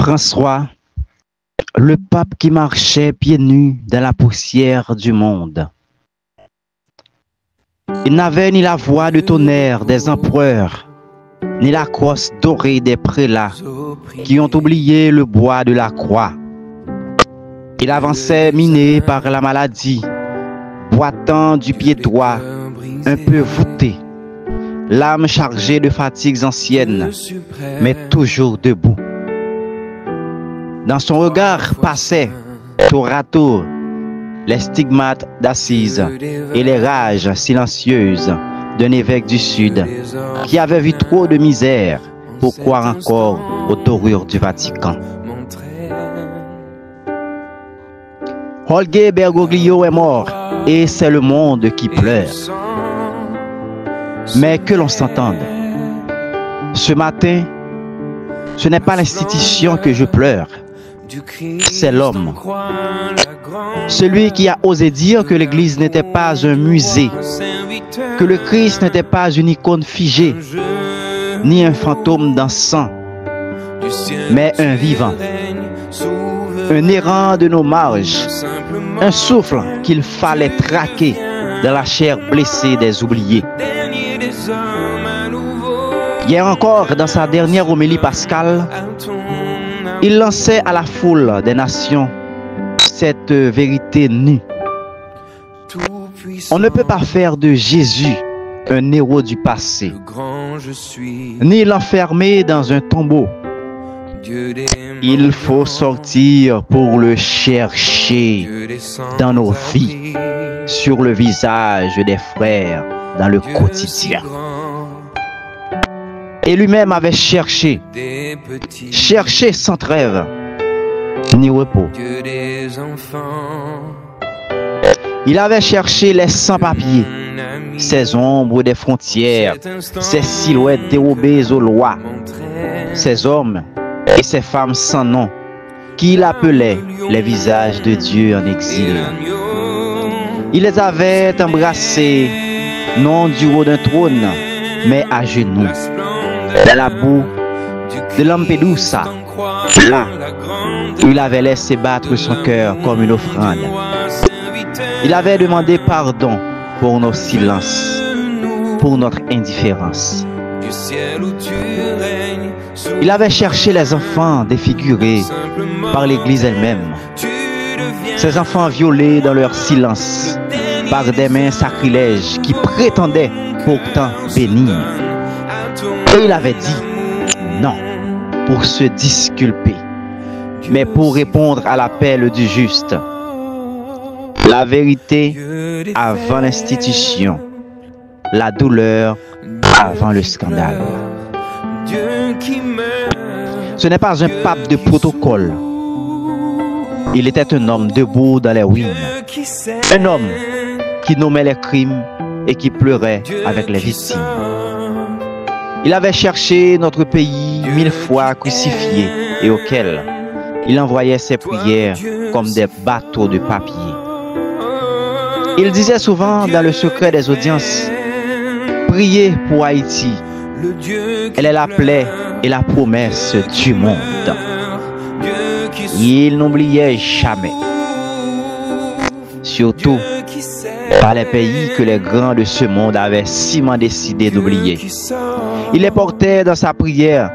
François, le pape qui marchait pieds nus dans la poussière du monde. Il n'avait ni la voix de tonnerre des empereurs, ni la crosse dorée des prélats qui ont oublié le bois de la croix. Il avançait miné par la maladie, boitant du pied droit, un peu voûté, l'âme chargée de fatigues anciennes, mais toujours debout. Dans son regard passaient, tour à tour, les stigmates d'Assise et les rages silencieuses d'un évêque du Sud qui avait vu trop de misère pour croire encore aux dorures du Vatican. Jorge Bergoglio est mort et c'est le monde qui pleure. Mais que l'on s'entende, ce matin, ce n'est pas l'institution que je pleure, c'est l'homme. Celui qui a osé dire que l'Église n'était pas un musée, que le Christ n'était pas une icône figée, ni un fantôme dansant, mais un vivant, un errant de nos marges, un souffle qu'il fallait traquer dans la chair blessée des oubliés. Hier encore, dans sa dernière homélie pascale, il lançait à la foule des nations cette vérité nue. On ne peut pas faire de Jésus un héros du passé, ni l'enfermer dans un tombeau. Il faut sortir pour le chercher dans nos vies, sur le visage des frères, dans le quotidien. Et lui-même avait cherché sans trêve, ni repos. Il avait cherché les sans-papiers, ces ombres des frontières, ces silhouettes dérobées aux lois, ces hommes et ces femmes sans nom, qu'il appelait les visages de Dieu en exil. Il les avait embrassés, non du haut d'un trône, mais à genoux, dans la boue de Lampedusa, là où il avait laissé battre son cœur comme une offrande. Il avait demandé pardon pour nos silences, pour notre indifférence. Il avait cherché les enfants défigurés par l'Église elle-même, ces enfants violés dans leur silence par des mains sacrilèges qui prétendaient pourtant bénir. Et il avait dit non pour se disculper, mais pour répondre à l'appel du juste. La vérité avant l'institution, la douleur avant le scandale. Ce n'est pas un pape de protocole. Il était un homme debout dans les ruines. Un homme qui nommait les crimes et qui pleurait avec les victimes. Il avait cherché notre pays 1000 fois crucifié et auquel il envoyait ses prières comme des bateaux de papier. Il disait souvent dans le secret des audiences, priez pour Haïti. Elle est la plaie et la promesse du monde. Il n'oubliait jamais, surtout par les pays que les grands de ce monde avaient siment décidé d'oublier. Il les portait dans sa prière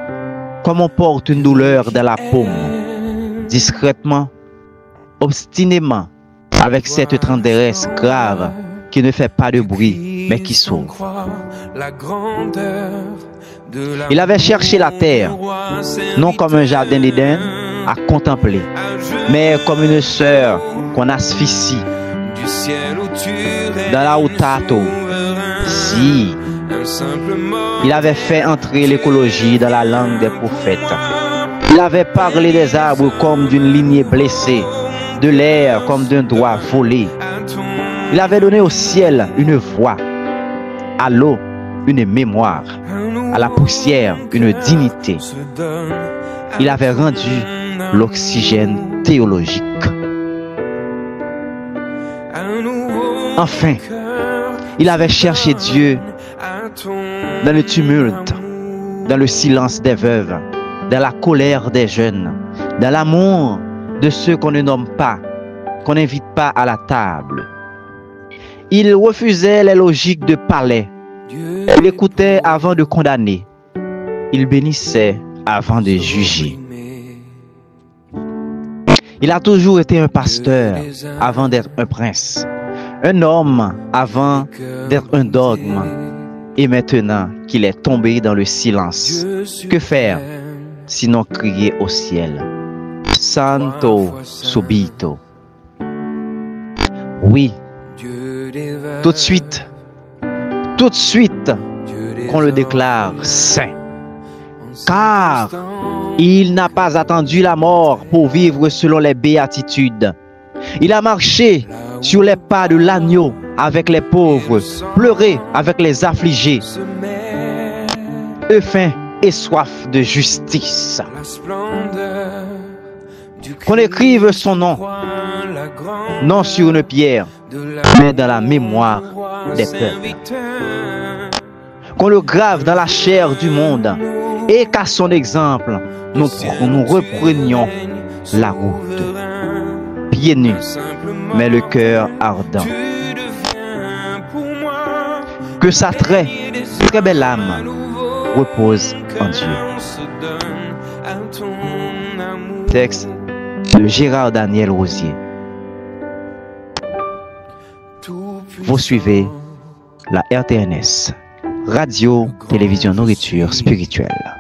comme on porte une douleur dans la paume, discrètement, obstinément, avec cette tendresse grave qui ne fait pas de bruit, mais qui s'ouvre. Il avait cherché la terre, non comme un jardin d'Éden à contempler, mais comme une sœur qu'on asphyxie dans la Outato. Si il avait fait entrer l'écologie dans la langue des prophètes, il avait parlé des arbres comme d'une lignée blessée, de l'air comme d'un doigt volé. Il avait donné au ciel une voix, à l'eau une mémoire, à la poussière une dignité. Il avait rendu l'oxygène théologique. Enfin, il avait cherché Dieu dans le tumulte, dans le silence des veuves, dans la colère des jeunes, dans l'amour de ceux qu'on ne nomme pas, qu'on n'invite pas à la table. Il refusait les logiques de palais. Il écoutait avant de condamner. Il bénissait avant de juger. Il a toujours été un pasteur avant d'être un prince, un homme avant d'être un dogme. Et maintenant qu'il est tombé dans le silence, que faire sinon crier au ciel? Santo subito. Oui, tout de suite, qu'on le déclare saint. Car il n'a pas attendu la mort pour vivre selon les béatitudes. Il a marché sur les pas de l'agneau avec les pauvres, pleuré avec les affligés, eux faim et soif de justice. Qu'on écrive son nom, non sur une pierre, mais dans la mémoire des peuples. Qu'on le grave dans la chair du monde et qu'à son exemple, nous reprenions la route. Pieds nus, mais le cœur ardent. Que sa très belle âme repose en Dieu. Texte de Gérard Daniel Rosier. Vous suivez la RTNS, Radio Télévision Nourriture Spirituelle.